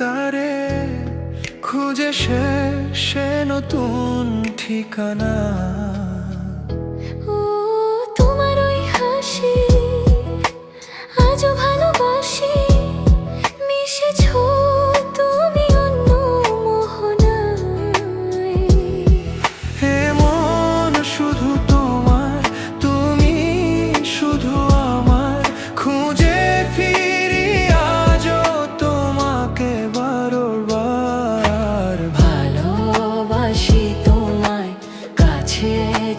তারে খুঁজে সে নতুন ঠিকানা। ও তোমার ওই হাসি আজও ভালোবাসি, মিশেছো তুমি অন্য মোহনায়। হে মন শুধু তোমার, তুমি শুধু আমার, খুঁজে ফিরি আজও তোমাকে বারবার। ভালোবাসি তোমায়, কাছে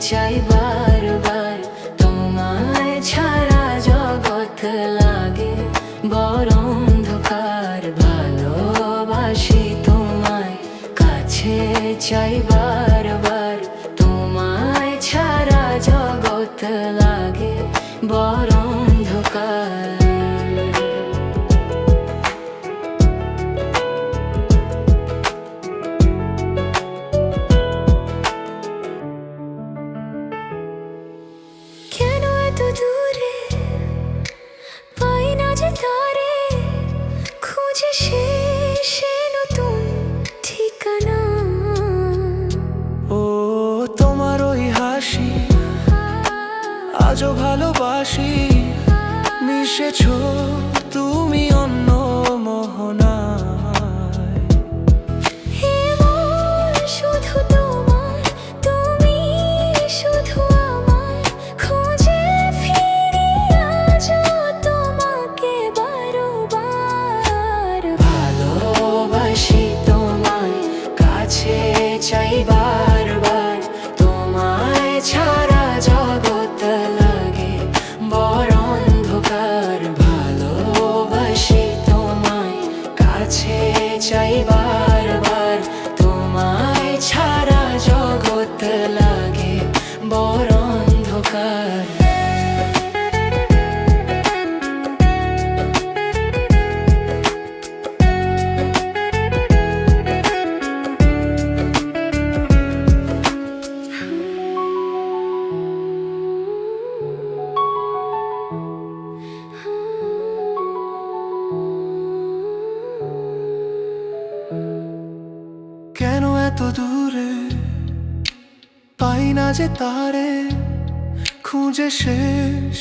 চাই বারবার, তোমায় ছাড়া জগৎ লাগে বড় অন্ধকার। ভালোবাসি তোমায়, কাছে চাই বারবার, তোমায় ছাড়া জগৎ লাগে বড় অন্ধকার। কেন এত দূরে পাই না যে তারে, খুঁজে সে নতুন ঠিকানা। ও তোমার ওই হাসি আজও ভালোবাসি, মিশেছো তুমি অন্য মোহনায়। হে মন শুধু তোমার, তুমি শুধু আমার, খুঁজে ফিরি আজও তোমাকে বারবার। ভালোবাসি তোমায়, কাছে চাই বারবার, তোমায় ছাড়া জগৎ লাগে বড় অন্ধকার। ভালোবাসি তোমায়, কাছে চাই বারবার, তোমায় ছাড়া জগৎ লাগে বড় অন্ধকার। কেন এত দূরে পাই না যে তারে, খুঁজে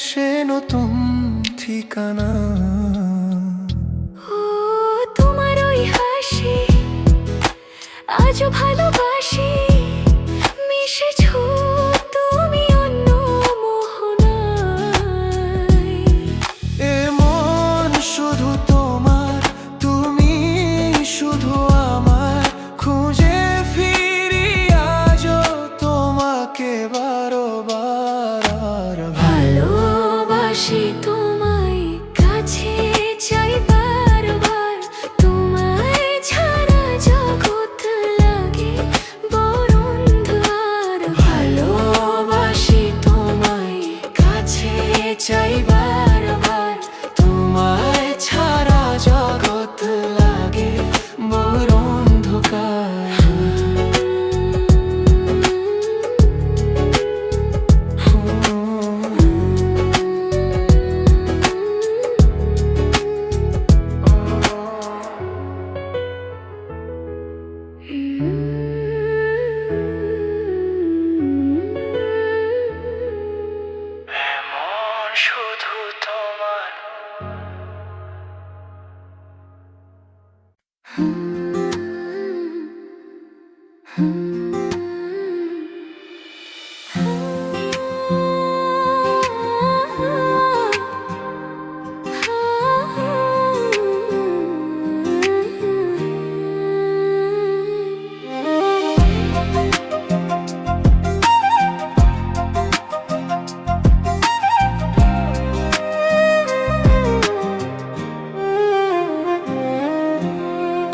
সে নতুন ঠিকানা। ও তোমার ওই হাসি আজও ভালোবাসি, মিশেছো তুমি অন্য মোহনায়। এ মন শুধু তোমার, তুমি শুধু আমার, খুঁজে ফিরি আজও তোমাকে বারবার। ভালোবাসি তোমায়, কাছে চাই বারবার, তোমায় ছাড়া জগৎ লাগে বড় অন্ধকার। ভালোবাসি তোমায়, কাছে চাই বারবার, তোমায় ছাড়া জগৎ লাগে বড় অন্ধকার। এমন শুধু তোমার।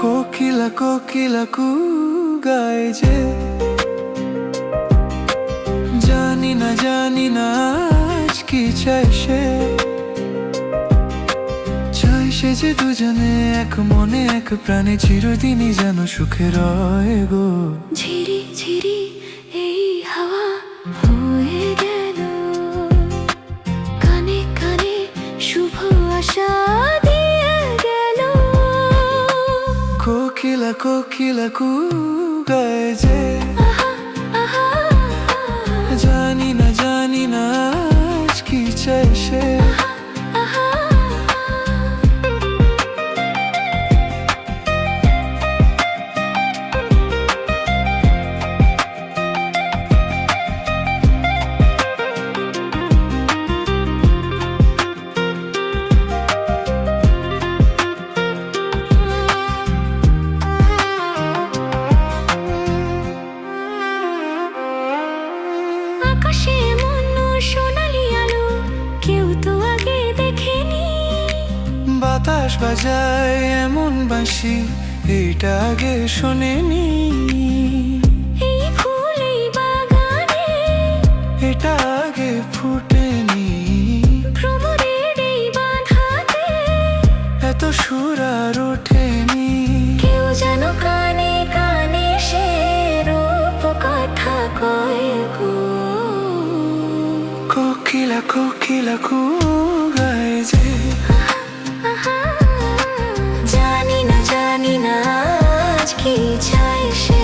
কোকিলা কোকিলা কু গায় যে, জানি না আজ কি চাই সে। চাই সে যে দুজনে এক মনে এক প্রাণে চিরদিনই যেন সুখে রয় গো। ঝিরি ঝিরি এই হাওয়া হয়ে গেল, কানে কানে শুভ আশা দিয়ে গেল। কোকিলা কু গায় যে জানি না আজ কি চাই সে আকাশে মন সোনালি আলো কেউ তো আগে দেখেনি বাতাস বাজায় এমন বাঁশি এইটা আগে শোনেনি এই ফুল এই বাগানে এটা আগে ফুটেনি ভ্রমরের এই বাঁধাতে এত সুর আর ওঠেনি কেউ যেন কানে কানে সে রূপ কথা কয় গো কোকিলা কোকিলা কু গায় যে জানি না আজ কি চাই সে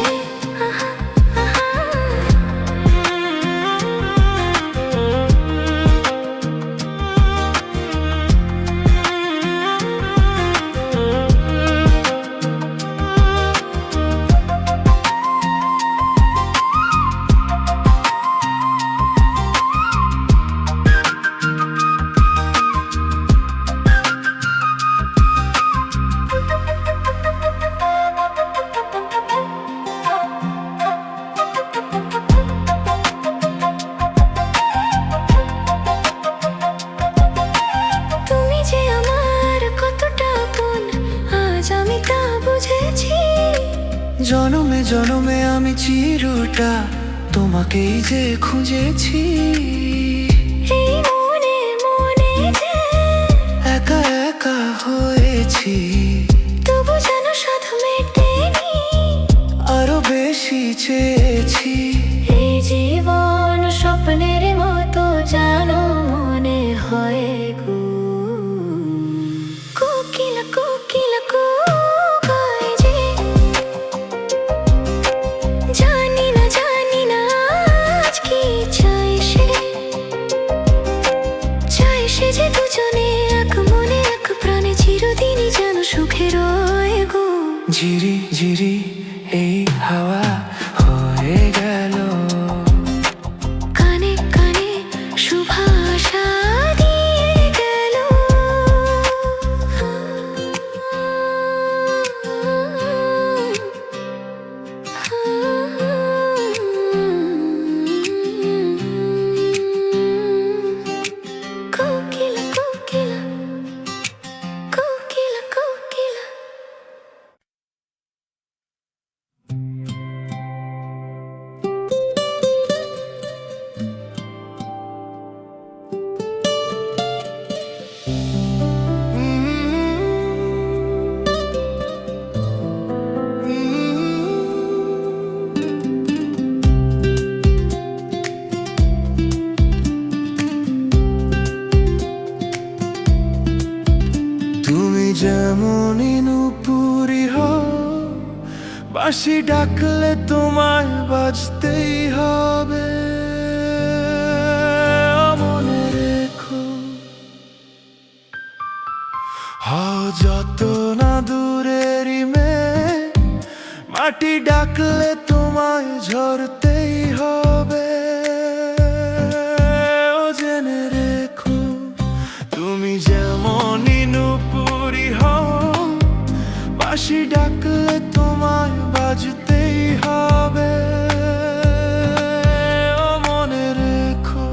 তুমি যে আমার কতটা আপন আজ আমি তা বুঝেছি জনমে জনমে আমি চিরটা তোমাকেই যে খুঁজেছি এই মনে মনে যে একা একা হয়েছি তবু যেন সাধু মেটেনি আরো বেশি চেয়েছি এই জীবন স্বপ্নের মতো জানো মনে হয় গো কোকিলা কোকিলা কু গায় যে জানি না আজ কি চাই সে যে দুজনে এক মনে এক প্রাণে চিরদিনই যেন সুখে রয় গো ঝিরি ঝিরি এই হাওয়া হয়ে গেল কানে কানে শুভাশা দিয়ে গেল কোকিলা কোকিলা কোকিলা কোকিলা তুমি যেমন নুপুরি হো বাঁশি ডাকলে তোমায় বাজতেই হবে মনে রেখো হও যত না দূরেরই মেয়ে মাটি ডাকলে তোমায় ঝরতেই হবে ও জেনে রেখো তুমি যেমনই নুপুরি হও বাঁশি ডাকলে তোমায় বাজতেই হবে ও মনে রেখো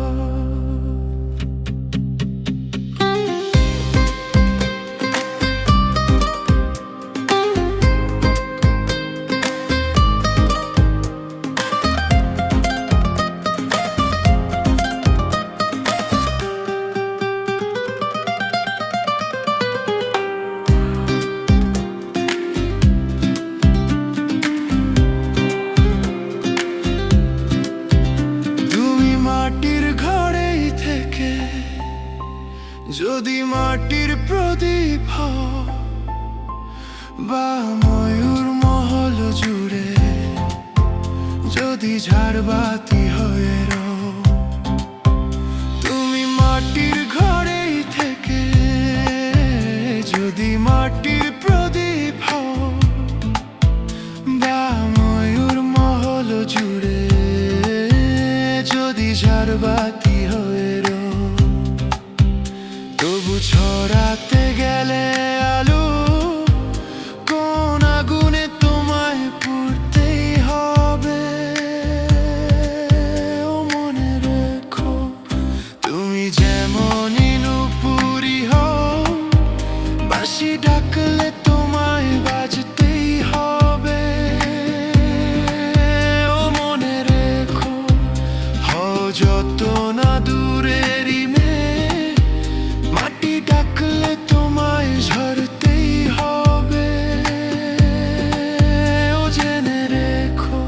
যদি ঝাড়বাতি হয়ে রও, তুমি মাটির ঘরেই থেকে যদি মাটির প্রদীপ হও, বা ময়ূর মহল জুড়ে যদি ঝাড়বাতি হয়ে রও, তবু ছড়াতে গেলে আলো কোন আগুনে তোমায় পুড়তেই হবে। ও মনে রেখো, তুমি যেমনই নুপুরি হও, বাঁশি ডাকলে তোমায় বাজতেই হবে। ও মনে রেখো, হও যত না দূরেরই মেয়ে, মাটি ডাকলে তোমায় ঝরতেই হবে। ও জেনে রেখো।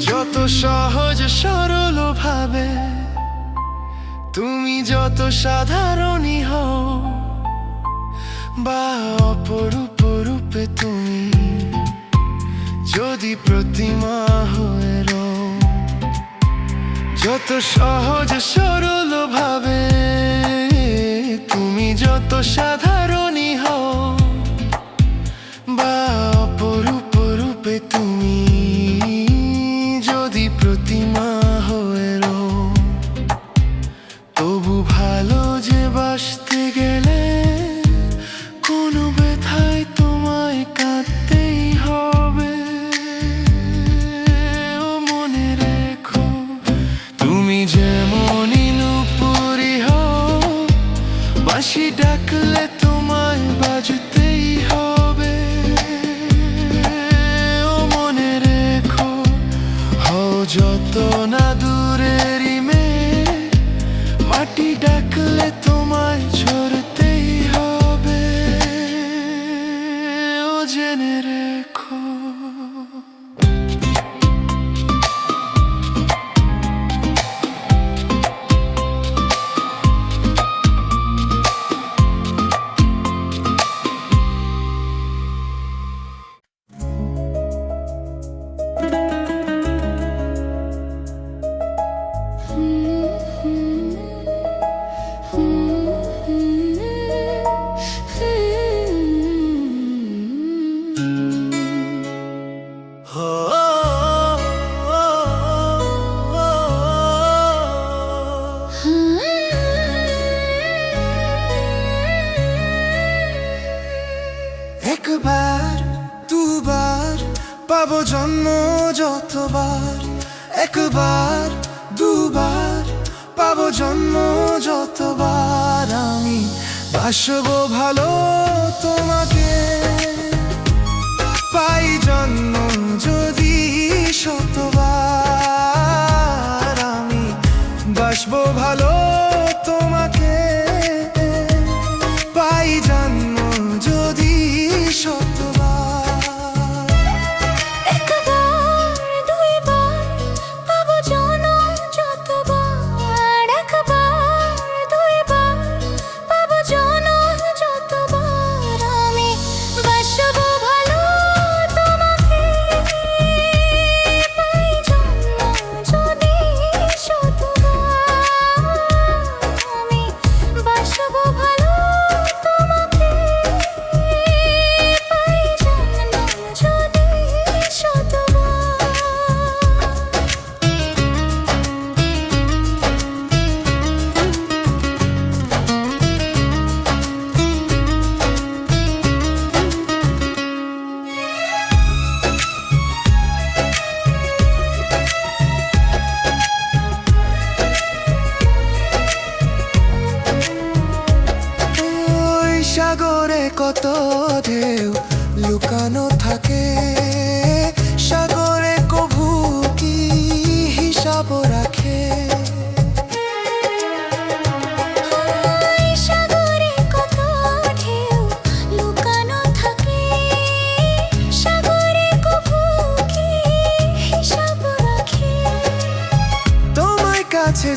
যত সহজ সরল ভাবে তুমি যত সাধারণই হও, বা অপরূপ রূপে তুমি যদি প্রতিমা হয়ে রও, যত সহজ সরল ভাবে তুমি যত সাধারণই হও, বা অপরূপ রূপে তুমি যদি প্রতিমা হয়ে রও, তবু ভালো যে বাসতে গেলে কোনো ব্যথায় তোমায় কাঁদতেই হবে। ও মনে রেখো, তুমি যেমনই নুপুরি হও, বাঁশি ডাকলে তোমায় বাজতেই হবে। ও মনে রেখো, হও যত না দূরেরই মেয়ে, মাটি ডাকলে তোমায় ঝরতেই হবে। ও জেনে রেখো। একবার দুবার পাবো জন্ম যতবার, একবার দুবার পাবো জন্ম যতবার, আমি বাসবো ভালো তোমাকে, পাই জন্ম যদি শতবার, আমি বাসবো ভালো তোমাকে, পাই জন্ম যদি শতবার। একবার দুইবার পাবো জনম যতবার, একবার দুইবার পাবো জনম যতবার, আমি বাসবো ভালো তোমাকে, পাই জন্ম যদি শতবার।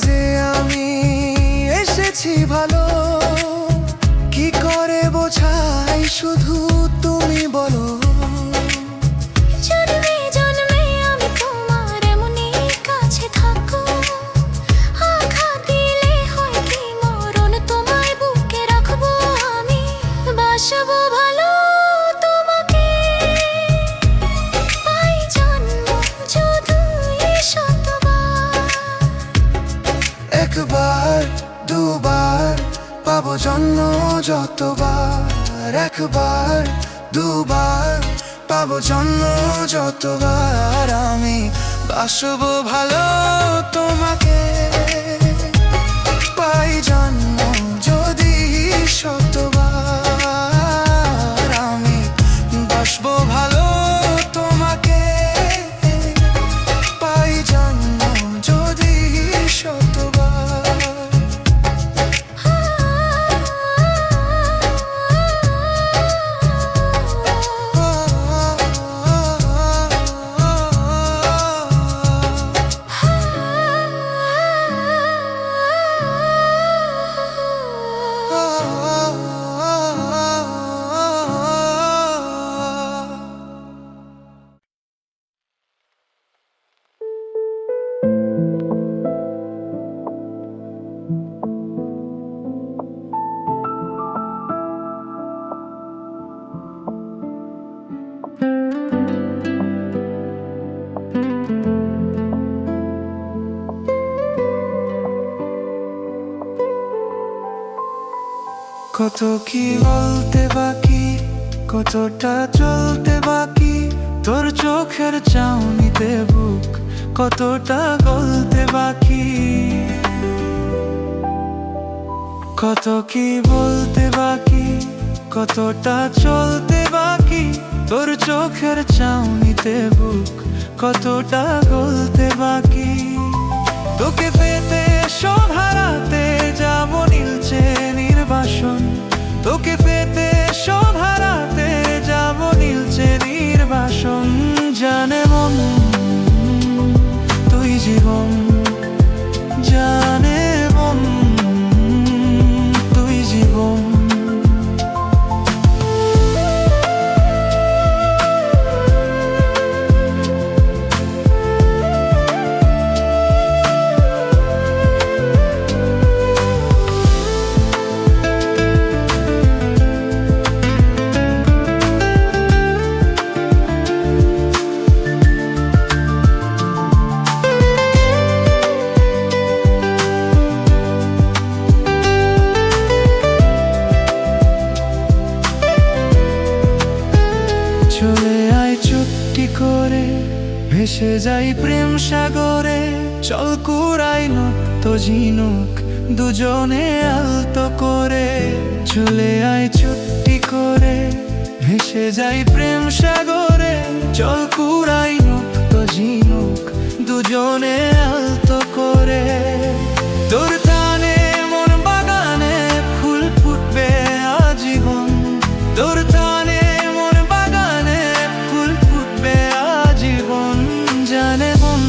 যে আমি এসেছি ভালো, কি করে বোঝাই শুধু তুমি বলো। জন্মে জন্মে আমি তোমার এমনই কাছে থাকো, আঘাত দিলে হয় কি মরণ, তোমায় বুকে রাখবো আমি, বাসবো ভালো তোমাকে, পাই জন্ম যতই শতবার। একবার দুবার পাবো জন্ম যতবার, একবার দুবার পাবো জন্ম যতবার, আমি বাসবো ভালো তোমাকে, পাই জন্ম যদি শতবার, আমি বাসবো ভালো তোমাকে, পাই জন্ম যদি শতবার। কত কি বলতে বাকি, কতটা চলতে বাকি, তোর চোখের চাউনিতে বুক কতটা গলতে বাকি। কত কি বলতে বাকি, কতটা চলতে বাকি, তোর চোখের চাউনিতে বুক কতটা গলতে বাকি। তোকে পেতে সব হারাতে যাবো নীলচে নির্বাসন, তোকে পেতে সব হারাতে যাবো নীলচে নির্বাসন। জানে মন তুই জীবন, জানে মন তুই জীবন। চলে আয় চুপটি করে, ভেসে যাই প্রেম সাগরে, চল কুড়াই তো ঝিনুক দুজনে আলতো করে। চলে আয় চুপটি করে, ভেসে যাই প্রেম সাগরে, চল কুড়াই তো ঝিনুক দুজনে আলতো করে। তোর টানে মন বাগানে ফুল ফুটবে আজীবন, তোর টানে মন বাগানে ফুল ফুটবে আজীবন। জানে মন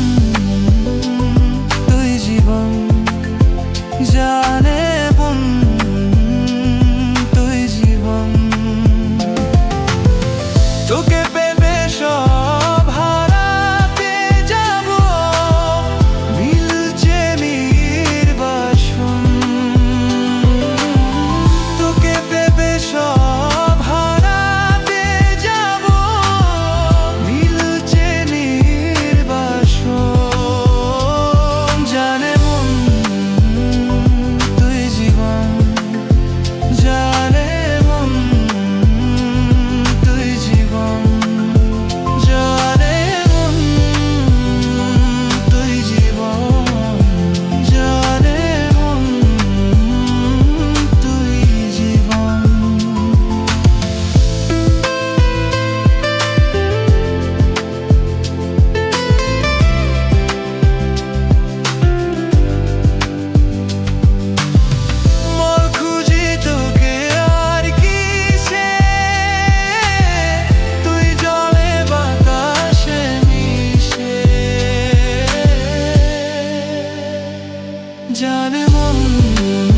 তুই জীবন, জানে মন তুই জীবন। তোকে পেবে সব হারাতে যাবো নীলচে জানে মন